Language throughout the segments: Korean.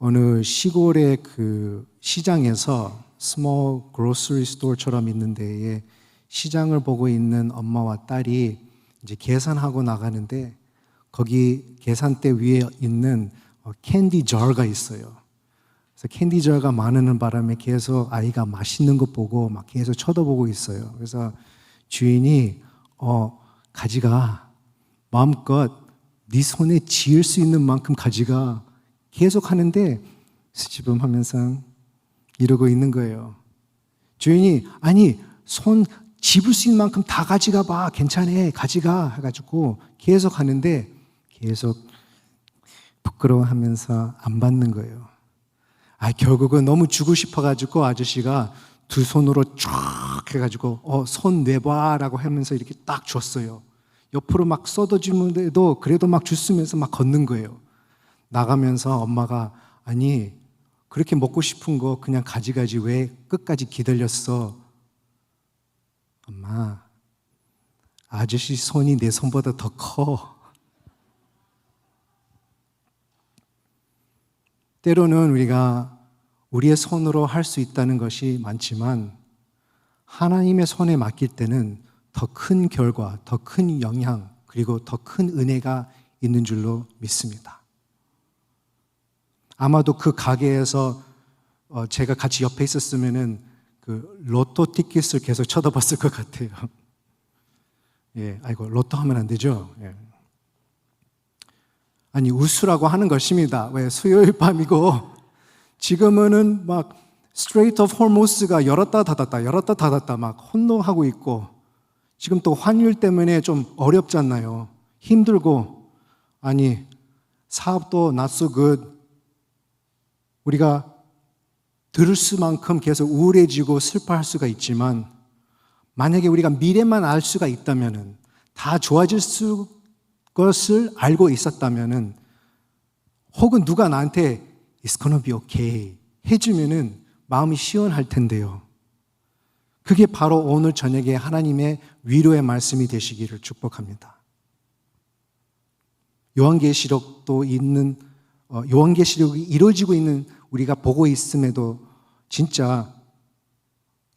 어느 시골의 그 시장에서 스몰 그로서리 스토어처럼 있는 데에 시장을 보고 있는 엄마와 딸이 이제 계산하고 나가는데 거기 계산대 위에 있는 캔디 절가 있어요. 그래서 캔디 절가 많은 바람에 계속 아이가 맛있는 거 보고 막 계속 쳐다보고 있어요. 그래서 주인이 가지가 마음껏 네 손에 쥐을 수 있는 만큼 가지가 계속 하는데 수줍음하면서 이러고 있는 거예요. 주인이 아니 손 집을 수 있는 만큼 다 가지가 봐. 괜찮아. 가지가 해가지고 계속 하는데 계속 부끄러워하면서 안 받는 거예요. 결국은 너무 주고 싶어가지고 아저씨가 두 손으로 쫙 해가지고 손 내봐라고 하면서 이렇게 딱 줬어요. 옆으로 막 쏟아주는데도 그래도 막 주스면서 막 걷는 거예요. 나가면서 엄마가 아니 그렇게 먹고 싶은 거 그냥 가지가지 왜 끝까지 기다렸어? 엄마, 아저씨 손이 내 손보다 더 커. 때로는 우리가 우리의 손으로 할 수 있다는 것이 많지만 하나님의 손에 맡길 때는 더 큰 결과, 더 큰 영향, 그리고 더 큰 은혜가 있는 줄로 믿습니다. 아마도 그 가게에서 제가 같이 옆에 있었으면은 그 로또 티켓을 계속 쳐다봤을 것 같아요. 예, 로또 하면 안 되죠. 예. 아니, 웃으라고 하는 것입니다. 왜 수요일 밤이고 지금은 막 스트레이트 오브 홀모스가 열었다 닫았다 막 혼동하고 있고 지금 또 환율 때문에 좀 어렵잖아요. 힘들고 아니 사업도 not so good. 우리가 들을 수만큼 계속 우울해지고 슬퍼할 수가 있지만 만약에 우리가 미래만 알 수가 있다면 다 좋아질 것을 알고 있었다면 혹은 누가 나한테 It's gonna be okay 해주면은 마음이 시원할 텐데요. 그게 바로 오늘 저녁에 하나님의 위로의 말씀이 되시기를 축복합니다. 요한계시록도 있는 요한계시록이 이루어지고 있는 우리가 보고 있음에도 진짜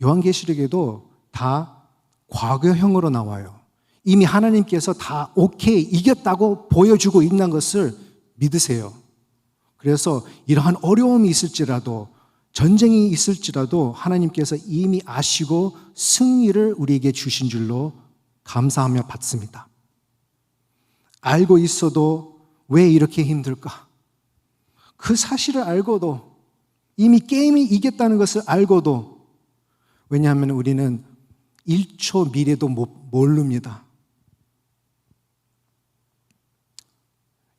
요한계시록에도 다 과거형으로 나와요. 이미 하나님께서 다 오케이 이겼다고 보여주고 있는 것을 믿으세요. 그래서 이러한 어려움이 있을지라도 전쟁이 있을지라도 하나님께서 이미 아시고 승리를 우리에게 주신 줄로 감사하며 받습니다. 알고 있어도 왜 이렇게 힘들까? 그 사실을 알고도 이미 게임이 이겼다는 것을 알고도 왜냐하면 우리는 1초 미래도 모릅니다.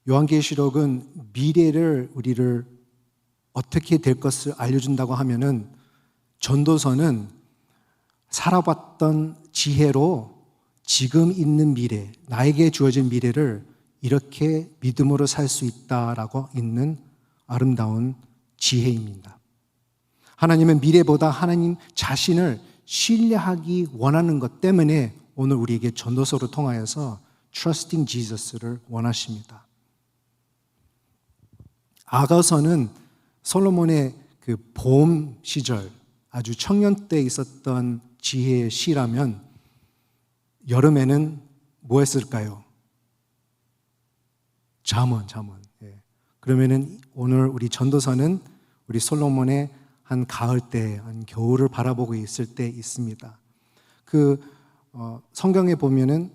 요한계시록은 미래를 우리를 어떻게 될 것을 알려준다고 하면은 전도서는 살아봤던 지혜로 지금 있는 미래, 나에게 주어진 미래를 이렇게 믿음으로 살 수 있다라고 있는 아름다운 지혜입니다. 하나님은 미래보다 하나님 자신을 신뢰하기 원하는 것 때문에 오늘 우리에게 전도서를 통하여서 Trusting Jesus를 원하십니다. 아가서는 솔로몬의 그 보험 시절 아주 청년 때 있었던 지혜의 시라면 여름에는 뭐 했을까요? 잠언. 예. 그러면은 오늘 우리 전도서는 우리 솔로몬의 한 가을 때, 한 겨울을 바라보고 있을 때 있습니다. 그 성경에 보면은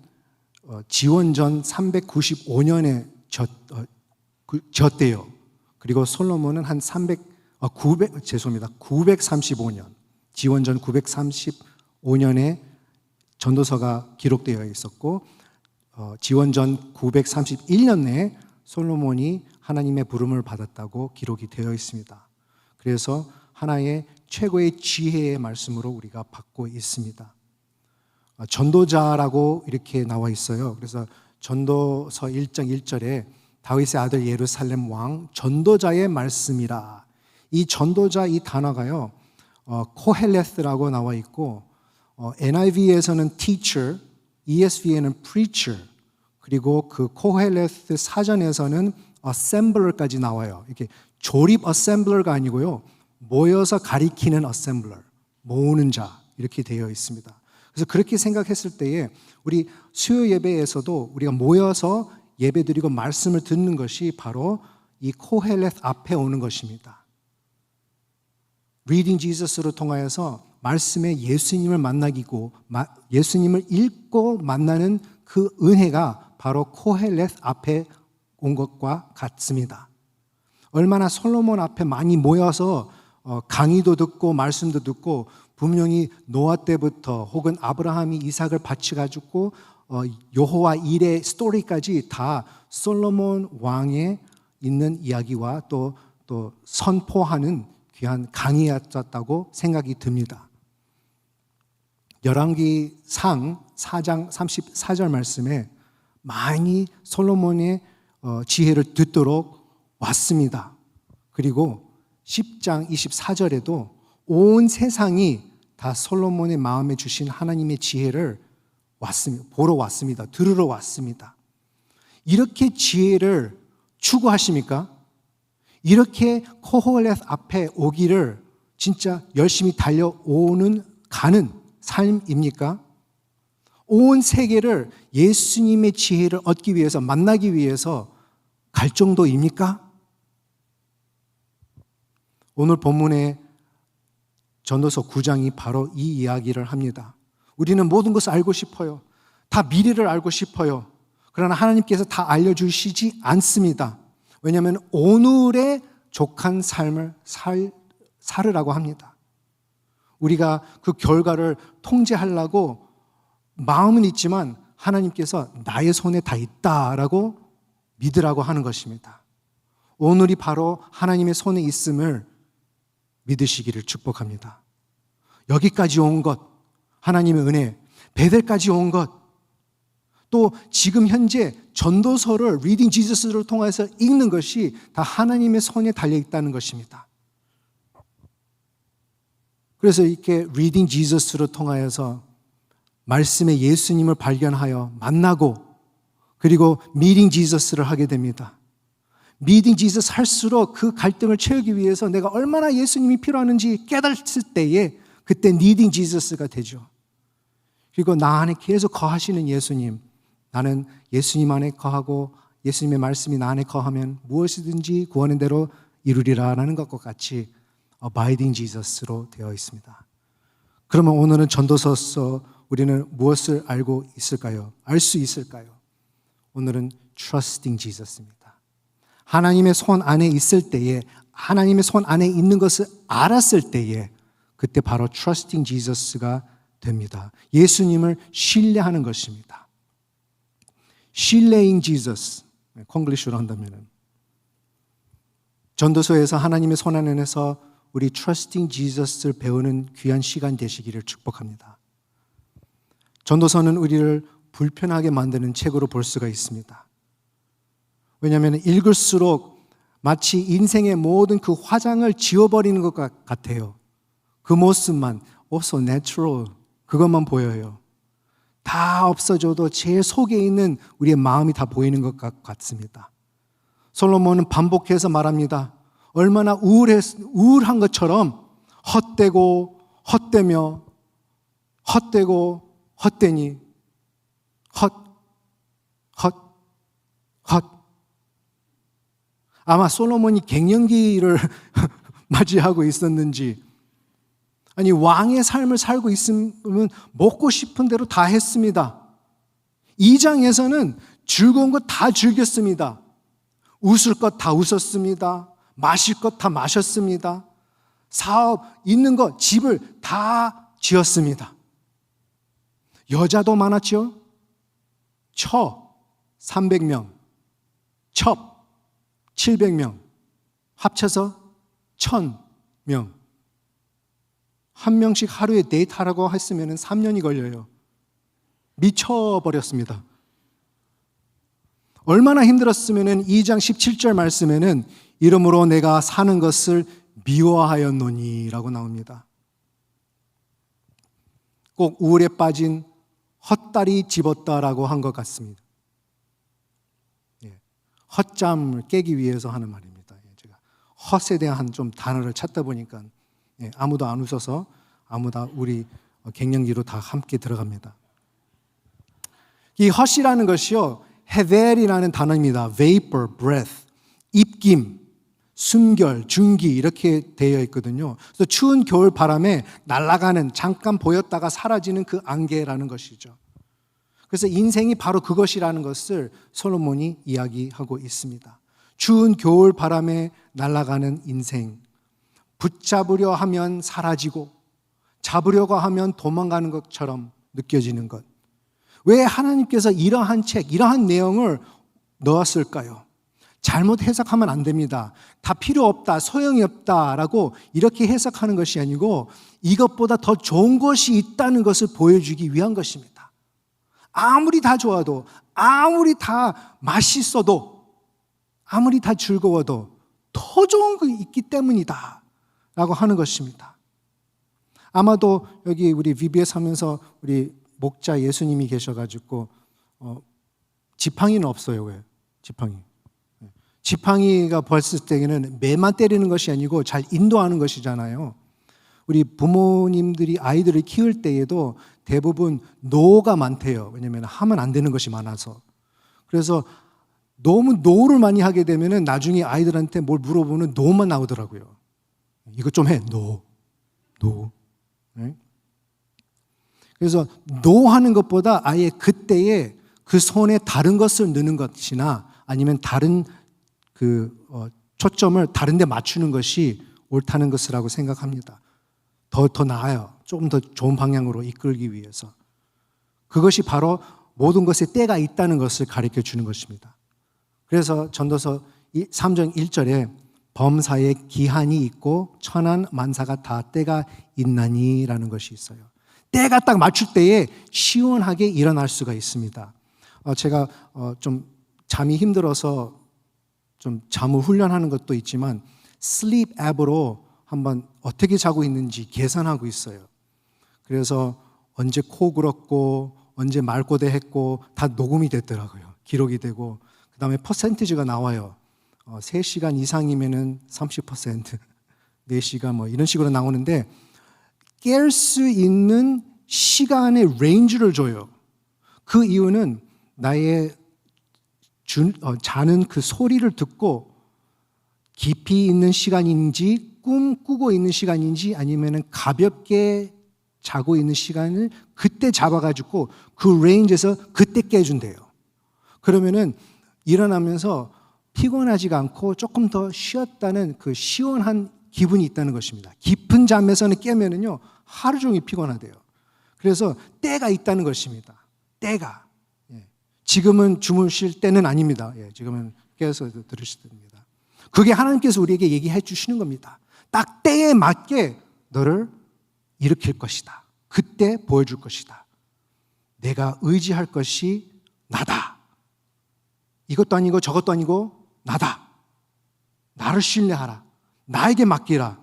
지원전 395년에 졌대요. 그리고 솔로몬은 한 935년, 지원전 935년에 전도서가 기록되어 있었고 지원전 931년에 솔로몬이 하나님의 부름을 받았다고 기록이 되어 있습니다. 그래서 하나의 최고의 지혜의 말씀으로 우리가 받고 있습니다. 전도자라고 이렇게 나와 있어요. 그래서 전도서 1장 1절에 다윗의 아들 예루살렘 왕 전도자의 말씀이라. 이 전도자 이 단어가요 코헬레스라고 나와 있고 NIV에서는 teacher, ESV에는 preacher, 그리고 그 코헬레스 사전에서는 assembler까지 나와요. 이렇게 조립 어셈블러가 아니고요. 모여서 가리키는 어셈블러, 모으는 자 이렇게 되어 있습니다. 그래서 그렇게 생각했을 때에 우리 수요 예배에서도 우리가 모여서 예배드리고 말씀을 듣는 것이 바로 이 코헬렛 앞에 오는 것입니다. Reading Jesus를 통하여서 말씀에 예수님을 만나기고 예수님을 읽고 만나는 그 은혜가 바로 코헬렛 앞에 온 것과 같습니다. 얼마나 솔로몬 앞에 많이 모여서 강의도 듣고 말씀도 듣고 분명히 노아 때부터 혹은 아브라함이 이삭을 바쳐가지고 여호와 일의 스토리까지 다 솔로몬 왕에 있는 이야기와 또 선포하는 귀한 강의였다고 생각이 듭니다. 열왕기상 4장 34절 말씀에 많이 솔로몬의 지혜를 듣도록 왔습니다. 그리고 10장 24절에도 온 세상이 다 솔로몬의 마음에 주신 하나님의 지혜를 보러 왔습니다. 들으러 왔습니다. 이렇게 지혜를 추구하십니까? 이렇게 코헬렛 앞에 오기를 진짜 열심히 가는 삶입니까? 온 세계를 예수님의 지혜를 얻기 위해서 만나기 위해서 갈 정도입니까? 오늘 본문의 전도서 9장이 바로 이 이야기를 합니다. 우리는 모든 것을 알고 싶어요. 다 미래를 알고 싶어요. 그러나 하나님께서 다 알려주시지 않습니다. 왜냐하면 오늘의 족한 삶을 살으라고 합니다. 우리가 그 결과를 통제하려고 마음은 있지만 하나님께서 나의 손에 다 있다라고 믿으라고 하는 것입니다. 오늘이 바로 하나님의 손에 있음을 믿으시기를 축복합니다. 여기까지 온 것, 하나님의 은혜, 베델까지 온 것, 또 지금 현재 전도서를 리딩 지저스를 통해서 읽는 것이 다 하나님의 손에 달려 있다는 것입니다. 그래서 이렇게 리딩 지저스를 통하여서 말씀의 예수님을 발견하여 만나고 그리고 미팅 지저스를 하게 됩니다. 미팅 지저스 할수록 그 갈등을 채우기 위해서 내가 얼마나 예수님이 필요하는지 깨달았을 때에 그때 니딩 지저스가 되죠. 그리고 나 안에 계속 거하시는 예수님, 나는 예수님 안에 거하고 예수님의 말씀이 나 안에 거하면 무엇이든지 구하는 대로 이루리라라는 것과 같이 Abiding Jesus로 되어 있습니다. 그러면 오늘은 전도서서 우리는 무엇을 알고 있을까요? 알 수 있을까요? 오늘은 Trusting Jesus입니다. 하나님의 손 안에 있을 때에, 하나님의 손 안에 있는 것을 알았을 때에 그때 바로 Trusting Jesus가 됩니다. 예수님을 신뢰하는 것입니다. 신뢰인 Jesus, 콩글리시로 한다면 전도서에서 하나님의 손 안에서 우리 Trusting Jesus를 배우는 귀한 시간 되시기를 축복합니다. 전도서는 우리를 불편하게 만드는 책으로 볼 수가 있습니다. 왜냐하면 읽을수록 마치 인생의 모든 그 화장을 지워버리는 것 같아요. 그 모습만, so natural, 그것만 보여요. 다 없어져도 제 속에 있는 우리의 마음이 다 보이는 것 같습니다. 솔로몬은 반복해서 말합니다. 얼마나 우울한 것처럼 헛되고 헛되며 헛되고 헛되니 헛. 아마 솔로몬이 갱년기를 맞이하고 있었는지, 아니 왕의 삶을 살고 있으면 먹고 싶은 대로 다 했습니다. 2장에서는 즐거운 것 다 즐겼습니다. 웃을 것 다 웃었습니다. 마실 것 다 마셨습니다. 사업, 있는 것, 집을 다 지었습니다. 여자도 많았죠. 300명, 첩 700명, 합쳐서 1000명. 한 명씩 하루에 데이트하라고 했으면 3년이 걸려요. 미쳐버렸습니다. 얼마나 힘들었으면 2장 17절 말씀에는 이러므로 내가 사는 것을 미워하였노니 라고 나옵니다. 꼭 우울에 빠진 헛다리 집었다라고 한 것 같습니다. 헛잠을 깨기 위해서 하는 말입니다. 제가 헛에 대한 좀 단어를 찾다 보니까 아무도 안 웃어서 아무도 우리 갱년기로 다 함께 들어갑니다. 이 헛이라는 것이요, 헤벨이라는 단어입니다. vapor, breath, 입김, 숨결, 중기 이렇게 되어 있거든요. 그래서 추운 겨울 바람에 날아가는, 잠깐 보였다가 사라지는 그 안개라는 것이죠. 그래서 인생이 바로 그것이라는 것을 솔로몬이 이야기하고 있습니다. 추운 겨울 바람에 날아가는 인생, 붙잡으려 하면 사라지고 잡으려고 하면 도망가는 것처럼 느껴지는 것. 왜 하나님께서 이러한 책, 이러한 내용을 넣었을까요? 잘못 해석하면 안 됩니다. 다 필요 없다, 소용이 없다라고 이렇게 해석하는 것이 아니고 이것보다 더 좋은 것이 있다는 것을 보여주기 위한 것입니다. 아무리 다 좋아도, 아무리 다 맛있어도, 아무리 다 즐거워도 더 좋은 거 있기 때문이다 라고 하는 것입니다. 아마도 여기 우리 VBS 하면서 우리 목자 예수님이 계셔가지고 지팡이는 없어요. 왜? 지팡이가 벌쓸 때에는 매만 때리는 것이 아니고 잘 인도하는 것이잖아요. 우리 부모님들이 아이들을 키울 때에도 대부분 노가 많대요. 왜냐하면 하면 안 되는 것이 많아서. 그래서 너무 노를 많이 하게 되면 나중에 아이들한테 뭘 물어보면 노만 나오더라고요. 이거 좀 해. 노. 네? 그래서 노 하는 것보다 아예 그때에 그 손에 다른 것을 넣는 것이나 아니면 다른 초점을 다른 데 맞추는 것이 옳다는 것이라고 생각합니다. 더 나아요. 조금 더 좋은 방향으로 이끌기 위해서. 그것이 바로 모든 것에 때가 있다는 것을 가르쳐 주는 것입니다. 그래서 전도서 3장 1절에 범사에 기한이 있고 천한 만사가 다 때가 있나니라는 것이 있어요. 때가 딱 맞출 때에 시원하게 일어날 수가 있습니다. 제가 좀 잠이 힘들어서 좀 잠을 훈련하는 것도 있지만 슬립 앱으로 한번 어떻게 자고 있는지 계산하고 있어요. 그래서 언제 코 골았고 언제 말고대 했고 다 녹음이 됐더라고요. 기록이 되고 그 다음에 퍼센티지가 나와요. 3시간 이상이면은 30%, 4시간 뭐 이런 식으로 나오는데 깰 수 있는 시간의 레인지를 줘요. 그 이유는 나의 자는 그 소리를 듣고 깊이 있는 시간인지 꿈 꾸고 있는 시간인지 아니면 가볍게 자고 있는 시간을 그때 잡아가지고 그 레인지에서 그때 깨준대요. 그러면은 일어나면서 피곤하지가 않고 조금 더 쉬었다는 그 시원한 기분이 있다는 것입니다. 깊은 잠에서는 깨면은요 하루 종일 피곤하대요. 그래서 때가 있다는 것입니다. 때가. 지금은 주무실 때는 아닙니다. 지금은 깨어서 들으실 때입니다. 그게 하나님께서 우리에게 얘기해 주시는 겁니다. 딱 때에 맞게 너를 일으킬 것이다. 그때 보여줄 것이다. 내가 의지할 것이 나다. 이것도 아니고 저것도 아니고 나다. 나를 신뢰하라. 나에게 맡기라.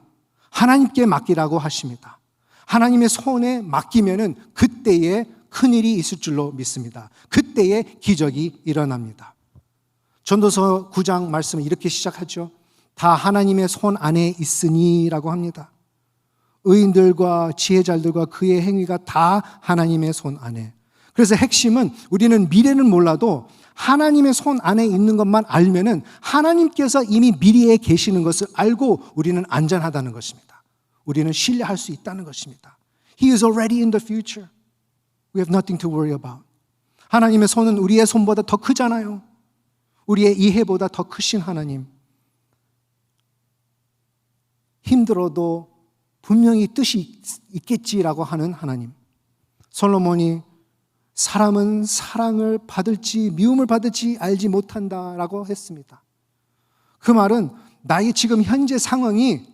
하나님께 맡기라고 하십니다. 하나님의 손에 맡기면은 그때에 큰일이 있을 줄로 믿습니다. 그때에 기적이 일어납니다. 전도서 9장 말씀은 이렇게 시작하죠. 다 하나님의 손 안에 있으니라고 합니다. 의인들과 지혜자들과 그의 행위가 다 하나님의 손 안에. 그래서 핵심은 우리는 미래는 몰라도 하나님의 손 안에 있는 것만 알면은 하나님께서 이미 미래에 계시는 것을 알고 우리는 안전하다는 것입니다. 우리는 신뢰할 수 있다는 것입니다. He is already in the future. We have nothing to worry about. 하나님의 손은 우리의 손보다 더 크잖아요. 우리의 이해보다 더 크신 하나님. 힘들어도 분명히 뜻이 있겠지라고 하는 하나님. 솔로몬이 사람은 사랑을 받을지 미움을 받을지 알지 못한다라고 했습니다. 그 말은 나의 지금 현재 상황이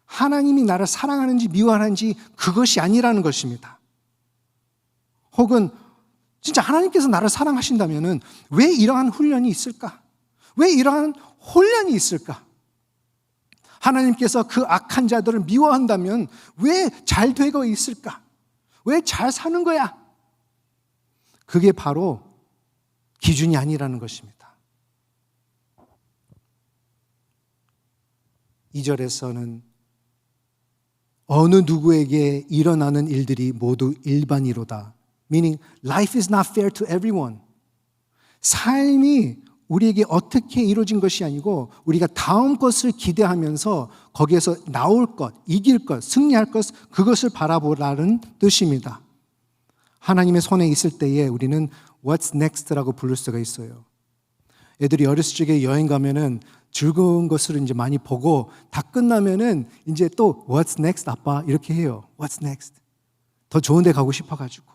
하나님이 나를 사랑하는지 미워하는지 그것이 아니라는 것입니다. 혹은 진짜 하나님께서 나를 사랑하신다면 왜 이러한 훈련이 있을까? 왜 이러한 혼란이 있을까? 하나님께서 그 악한 자들을 미워한다면 왜 잘 되고 있을까? 왜 잘 사는 거야? 그게 바로 기준이 아니라는 것입니다. 2절에서는 어느 누구에게 일어나는 일들이 모두 일반이로다. Meaning, life is not fair to everyone. 삶이 우리에게 어떻게 이루어진 것이 아니고 우리가 다음 것을 기대하면서 거기에서 나올 것, 이길 것, 승리할 것, 그것을 바라보라는 뜻입니다. 하나님의 손에 있을 때에 우리는 What's next라고 부를 수가 있어요. 애들이 어렸을 적에 여행 가면은 즐거운 것을 이제 많이 보고 다 끝나면은 이제 또 What's next 아빠 이렇게 해요. What's next? 더 좋은 데 가고 싶어가지고.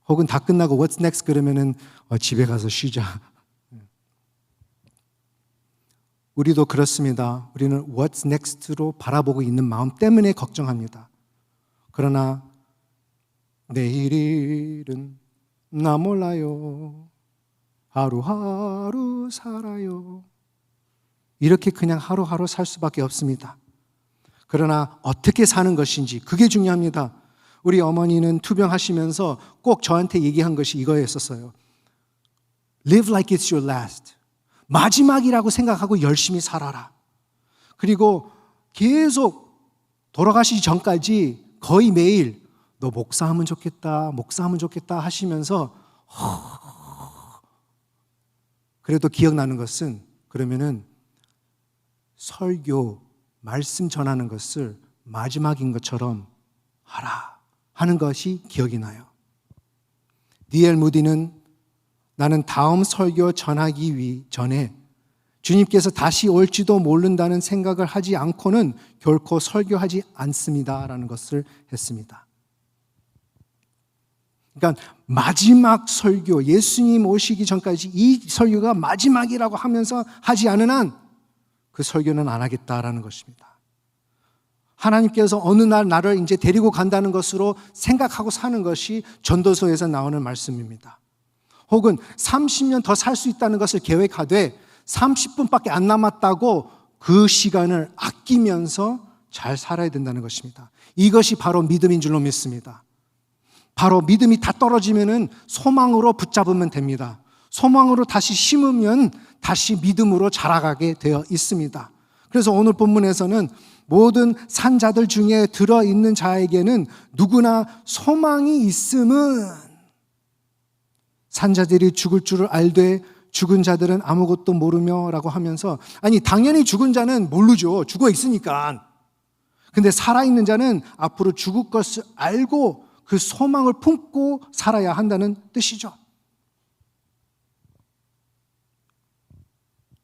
혹은 다 끝나고 What's next 그러면은 집에 가서 쉬자. 우리도 그렇습니다. 우리는 What's next로 바라보고 있는 마음 때문에 걱정합니다. 그러나 내일 일은 나 몰라요. 하루하루 살아요. 이렇게 그냥 하루하루 살 수밖에 없습니다. 그러나 어떻게 사는 것인지 그게 중요합니다. 우리 어머니는 투병하시면서 꼭 저한테 얘기한 것이 이거였었어요. Live like it's your last. 마지막이라고 생각하고 열심히 살아라. 그리고 계속 돌아가시기 전까지 거의 매일 너 목사하면 좋겠다, 목사하면 좋겠다 하시면서 그래도 기억나는 것은 그러면은 설교, 말씀 전하는 것을 마지막인 것처럼 하라 하는 것이 기억이 나요. D.L. 무디는 나는 다음 설교 전하기 전에 주님께서 다시 올지도 모른다는 생각을 하지 않고는 결코 설교하지 않습니다라는 것을 했습니다. 그러니까 마지막 설교, 예수님 오시기 전까지 이 설교가 마지막이라고 하면서 하지 않은 한 그 설교는 안 하겠다라는 것입니다. 하나님께서 어느 날 나를 이제 데리고 간다는 것으로 생각하고 사는 것이 전도서에서 나오는 말씀입니다. 혹은 30년 더 살 수 있다는 것을 계획하되 30분밖에 안 남았다고 그 시간을 아끼면서 잘 살아야 된다는 것입니다. 이것이 바로 믿음인 줄로 믿습니다. 바로 믿음이 다 떨어지면은 소망으로 붙잡으면 됩니다. 소망으로 다시 심으면 다시 믿음으로 자라가게 되어 있습니다. 그래서 오늘 본문에서는 모든 산자들 중에 들어있는 자에게는 누구나 소망이 있음은 산자들이 죽을 줄을 알되 죽은 자들은 아무것도 모르며 라고 하면서 아니 당연히 죽은 자는 모르죠. 죽어 있으니까. 근데 살아있는 자는 앞으로 죽을 것을 알고 그 소망을 품고 살아야 한다는 뜻이죠.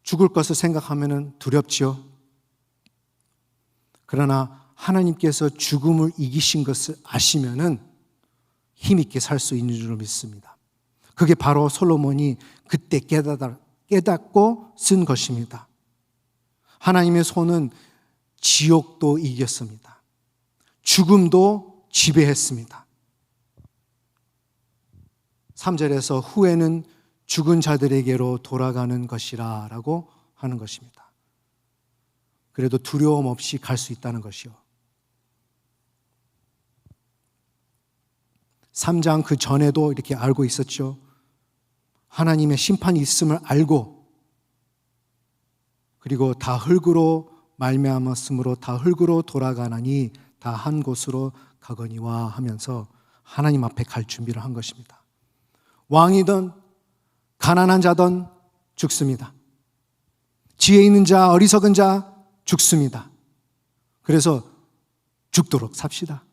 죽을 것을 생각하면 두렵지요. 그러나 하나님께서 죽음을 이기신 것을 아시면은 힘있게 살 수 있는 줄 믿습니다. 그게 바로 솔로몬이 그때 깨닫고 쓴 것입니다. 하나님의 손은 지옥도 이겼습니다. 죽음도 지배했습니다. 3절에서 후에는 죽은 자들에게로 돌아가는 것이라 라고 하는 것입니다. 그래도 두려움 없이 갈 수 있다는 것이요. 3장 그 전에도 이렇게 알고 있었죠. 하나님의 심판이 있음을 알고 그리고 다 흙으로 말미암았으므로 다 흙으로 돌아가나니 다 한 곳으로 가거니와 하면서 하나님 앞에 갈 준비를 한 것입니다. 왕이든 가난한 자든 죽습니다. 지혜 있는 자, 어리석은 자 죽습니다. 그래서 죽도록 삽시다.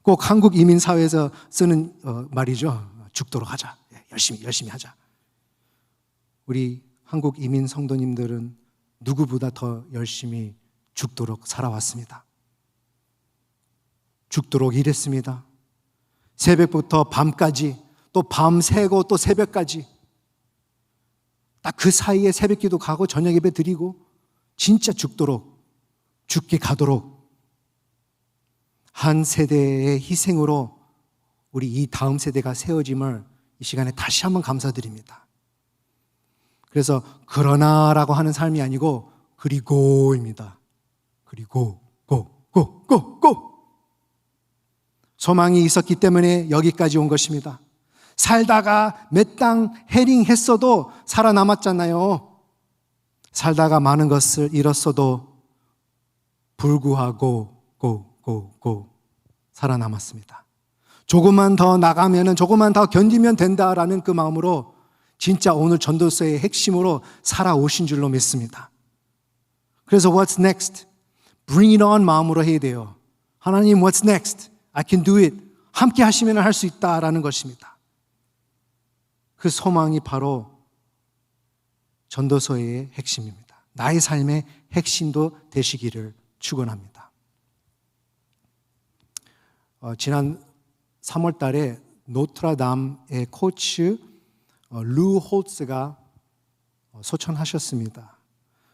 꼭 한국 이민사회에서 쓰는 말이죠. 죽도록 하자. 열심히 하자. 우리 한국 이민 성도님들은 누구보다 더 열심히 죽도록 살아왔습니다. 죽도록 일했습니다. 새벽부터 밤까지 또 밤새고 또 새벽까지 딱 그 사이에 새벽기도 가고 저녁 예배 드리고 진짜 죽도록 죽게 가도록 한 세대의 희생으로 우리 이 다음 세대가 세워짐을 이 시간에 다시 한번 감사드립니다. 그래서 그러나라고 하는 삶이 아니고 그리고입니다. 그리고 고 소망이 있었기 때문에 여기까지 온 것입니다. 살다가 몇 당 해링했어도 살아남았잖아요. 살다가 많은 것을 잃었어도 불구하고 살아남았습니다. 조금만 더 나가면은, 조금만 더 견디면 된다라는 그 마음으로 진짜 오늘 전도서의 핵심으로 살아오신 줄로 믿습니다. 그래서 what's next? Bring it on 마음으로 해야 돼요. 하나님 what's next? I can do it. 함께 하시면 할 수 있다라는 것입니다. 그 소망이 바로 전도서의 핵심입니다. 나의 삶의 핵심도 되시기를 축원합니다. 지난 3월 달에 노트라담의 코치 루 홀츠가 소천하셨습니다.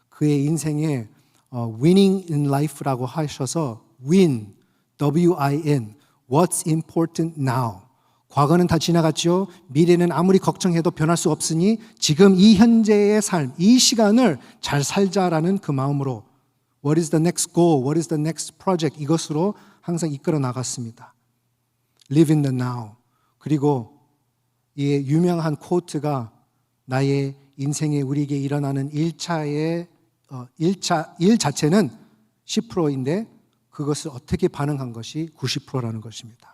그의 인생에 winning in life라고 하셔서 win, W-I-N, what's important now. 과거는 다 지나갔죠. 미래는 아무리 걱정해도 변할 수 없으니 지금 이 현재의 삶, 이 시간을 잘 살자라는 그 마음으로 What is the next goal? What is the next project? 이것으로 항상 이끌어 나갔습니다. Live in the now. 그리고 이 유명한 코트가 나의 인생에 우리에게 일어나는 일 자체는 10%인데 그것을 어떻게 반응한 것이 90%라는 것입니다.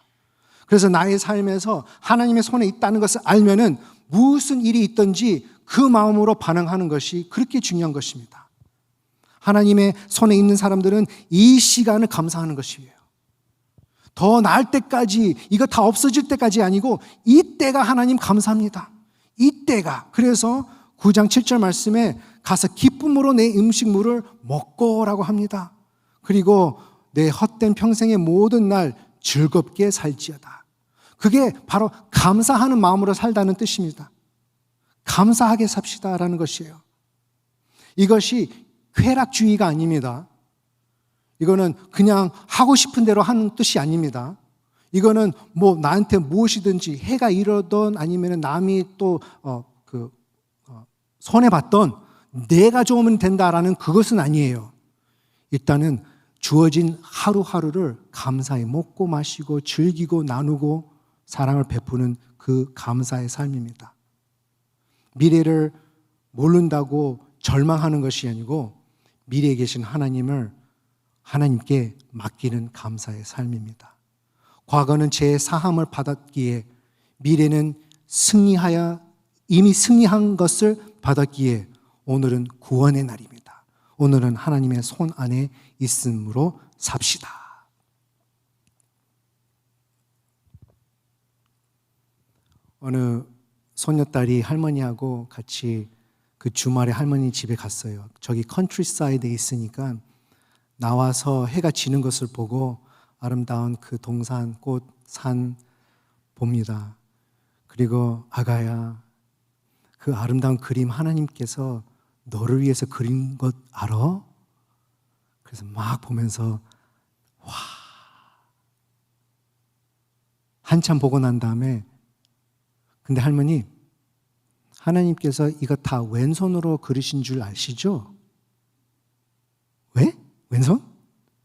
그래서 나의 삶에서 하나님의 손에 있다는 것을 알면은 무슨 일이 있든지 그 마음으로 반응하는 것이 그렇게 중요한 것입니다. 하나님의 손에 있는 사람들은 이 시간을 감사하는 것이에요. 더 나을 때까지, 이거 다 없어질 때까지 아니고 이때가 하나님 감사합니다. 이때가. 그래서 9장 7절 말씀에 가서 기쁨으로 내 음식물을 먹고라고 합니다. 그리고 내 헛된 평생의 모든 날 즐겁게 살지어다. 그게 바로 감사하는 마음으로 살다는 뜻입니다. 감사하게 삽시다라는 것이에요. 이것이 쾌락주의가 아닙니다. 이거는 그냥 하고 싶은 대로 하는 뜻이 아닙니다. 이거는 뭐 나한테 무엇이든지 해가 이러던 아니면 남이 또 손해봤던 내가 좋으면 된다라는 그것은 아니에요. 일단은 주어진 하루하루를 감사히 먹고 마시고 즐기고 나누고 사랑을 베푸는 그 감사의 삶입니다. 미래를 모른다고 절망하는 것이 아니고 미래에 계신 하나님께 맡기는 감사의 삶입니다. 과거는 제 사함을 받았기에 미래는 이미 승리한 것을 받았기에 오늘은 구원의 날입니다. 오늘은 하나님의 손 안에 있음으로 삽시다. 어느 손녀딸이 할머니하고 같이 그 주말에 할머니 집에 갔어요. 저기 컨트리사이드에 있으니까 나와서 해가 지는 것을 보고 아름다운 그 동산, 꽃, 산 봅니다. 그리고 아가야, 그 아름다운 그림 하나님께서 너를 위해서 그린 것 알아? 그래서 막 보면서 와, 한참 보고 난 다음에 근데 할머니, 하나님께서 이거 다 왼손으로 그리신 줄 아시죠? 왜? 왼손?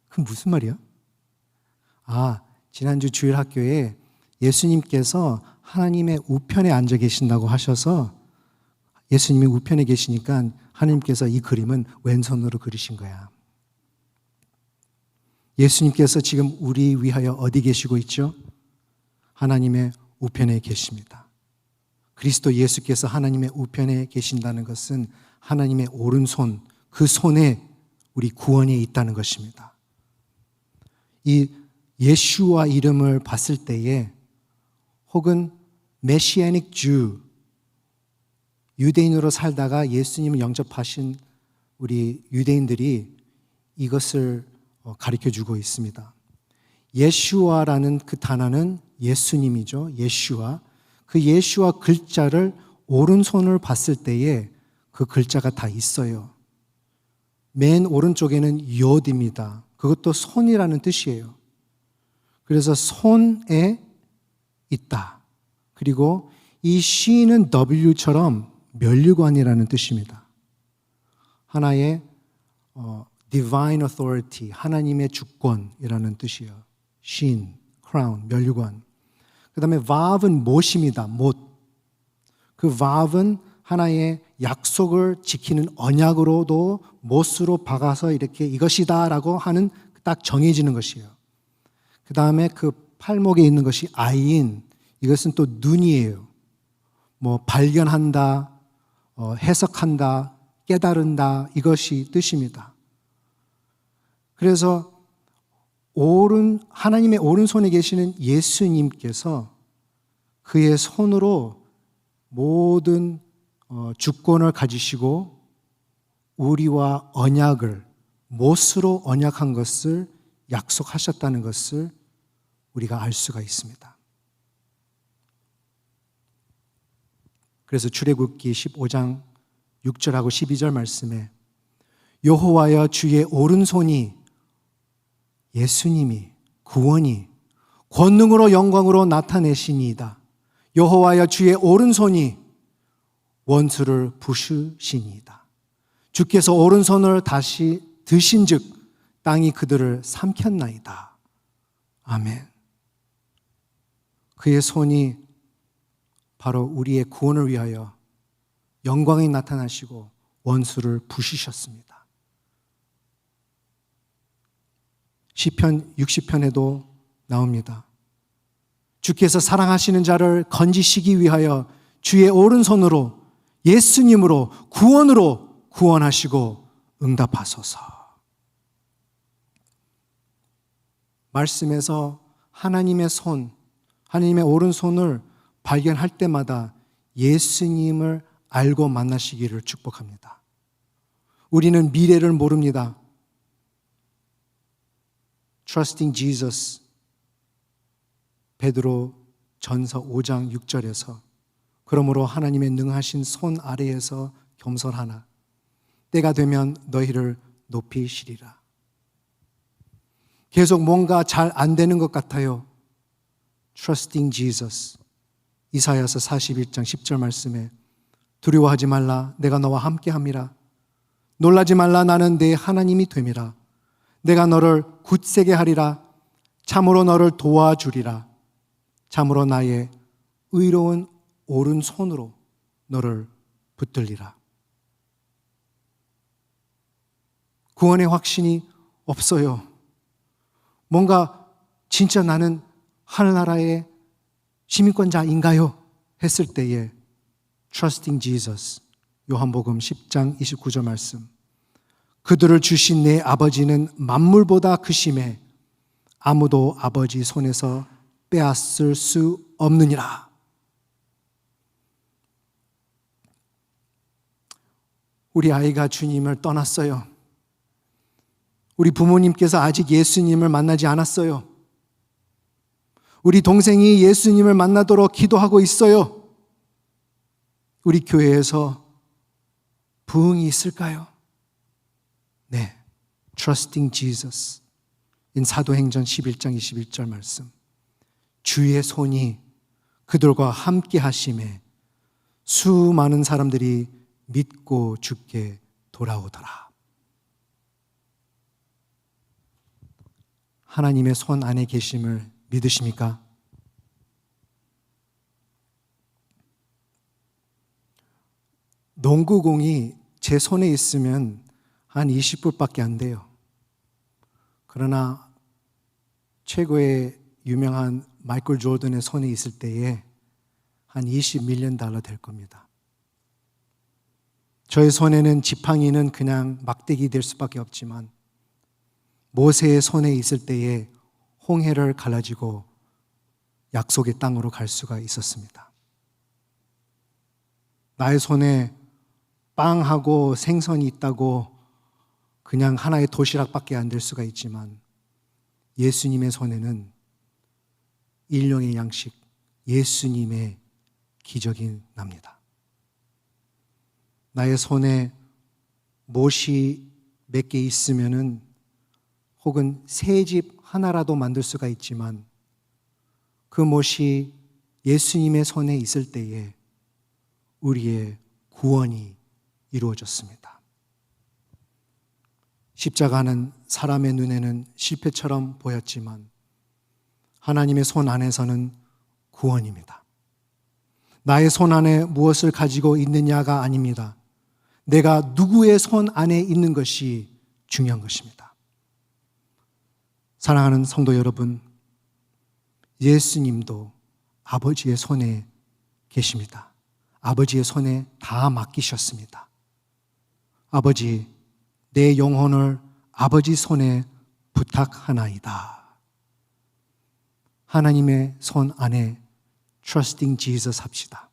그건 무슨 말이야? 지난주 주일 학교에 예수님께서 하나님의 우편에 앉아 계신다고 하셔서 예수님이 우편에 계시니까 하나님께서 이 그림은 왼손으로 그리신 거야. 예수님께서 지금 우리 위하여 어디 계시고 있죠? 하나님의 우편에 계십니다. 그리스도 예수께서 하나님의 우편에 계신다는 것은 하나님의 오른손, 그 손에 우리 구원이 있다는 것입니다. 이 예슈와 이름을 봤을 때에 혹은 메시아닉 주, 유대인으로 살다가 예수님을 영접하신 우리 유대인들이 이것을 가르쳐주고 있습니다. 예슈아라는 그 단어는 예수님이죠. 예슈아. 그 예슈아 글자를 오른손을 봤을 때에 그 글자가 다 있어요. 맨 오른쪽에는 옅입니다. 그것도 손이라는 뜻이에요. 그래서 손에 있다. 그리고 이 C는 W처럼 면류관이라는 뜻입니다. 하나의 divine authority, 하나님의 주권이라는 뜻이에요. 신, crown, 면류관. 그 다음에 vav은 못입니다. 못. 그 vav은 하나의 약속을 지키는 언약으로도 못으로 박아서 이렇게 이것이다라고 하는 딱 정해지는 것이에요. 그 다음에 그 팔목에 있는 것이 아인, 이것은 또 눈이에요. 뭐 발견한다, 해석한다, 깨달은다, 이것이 뜻입니다. 그래서 하나님의 오른손에 계시는 예수님께서 그의 손으로 모든 주권을 가지시고 우리와 언약을 못으로 언약한 것을 약속하셨다는 것을 우리가 알 수가 있습니다. 그래서 출애굽기 15장 6절하고 12절 말씀에 여호와여 주의 오른손이, 예수님이, 구원이 권능으로 영광으로 나타내시니이다. 여호와여 주의 오른손이 원수를 부수시니이다. 주께서 오른손을 다시 드신즉 땅이 그들을 삼켰나이다. 아멘. 그의 손이 바로 우리의 구원을 위하여 영광이 나타나시고 원수를 부수셨습니다. 시편 60편에도 나옵니다. 주께서 사랑하시는 자를 건지시기 위하여 주의 오른손으로 예수님으로 구원으로 구원하시고 응답하소서. 말씀에서 하나님의 손, 하나님의 오른손을 발견할 때마다 예수님을 알고 만나시기를 축복합니다. 우리는 미래를 모릅니다. Trusting Jesus. 베드로 전서 5장 6절에서 그러므로 하나님의 능하신 손 아래에서 겸손하나 때가 되면 너희를 높이시리라. 계속 뭔가 잘 안 되는 것 같아요. Trusting Jesus. 이사야서 41장 10절 말씀에 두려워하지 말라 내가 너와 함께함이라. 놀라지 말라 나는 네 하나님이 됨이라. 내가 너를 굳세게 하리라. 참으로 너를 도와주리라. 참으로 나의 의로운 오른손으로 너를 붙들리라. 구원의 확신이 없어요. 뭔가 진짜 나는 하늘나라의 시민권자인가요? 했을 때에 Trusting Jesus. 요한복음 10장 29절 말씀. 그들을 주신 내 아버지는 만물보다 크심에 아무도 아버지 손에서 빼앗을 수 없느니라. 우리 아이가 주님을 떠났어요. 우리 부모님께서 아직 예수님을 만나지 않았어요. 우리 동생이 예수님을 만나도록 기도하고 있어요. 우리 교회에서 부흥이 있을까요? 네. Trusting Jesus. 인 사도행전 11장 21절 말씀. 주의 손이 그들과 함께 하심에 수많은 사람들이 믿고 주께 돌아오더라. 하나님의 손 안에 계심을 믿으십니까? 농구공이 제 손에 있으면 한 20불밖에 안 돼요. 그러나 최고의 유명한 마이클 조던의 손에 있을 때에 한 20밀리언 달러 될 겁니다. 저의 손에는 지팡이는 그냥 막대기 될 수밖에 없지만 모세의 손에 있을 때에 홍해를 갈라지고 약속의 땅으로 갈 수가 있었습니다. 나의 손에 빵하고 생선이 있다고 그냥 하나의 도시락밖에 안 될 수가 있지만 예수님의 손에는 일용의 양식, 예수님의 기적이 납니다. 나의 손에 못이 몇 개 있으면은 혹은 새 집 하나라도 만들 수가 있지만 그 못이 예수님의 손에 있을 때에 우리의 구원이 이루어졌습니다. 십자가는 사람의 눈에는 실패처럼 보였지만 하나님의 손 안에서는 구원입니다. 나의 손 안에 무엇을 가지고 있느냐가 아닙니다. 내가 누구의 손 안에 있는 것이 중요한 것입니다. 사랑하는 성도 여러분, 예수님도 아버지의 손에 계십니다. 아버지의 손에 다 맡기셨습니다. 아버지, 내 영혼을 아버지 손에 부탁하나이다. 하나님의 손 안에 Trusting Jesus 합시다.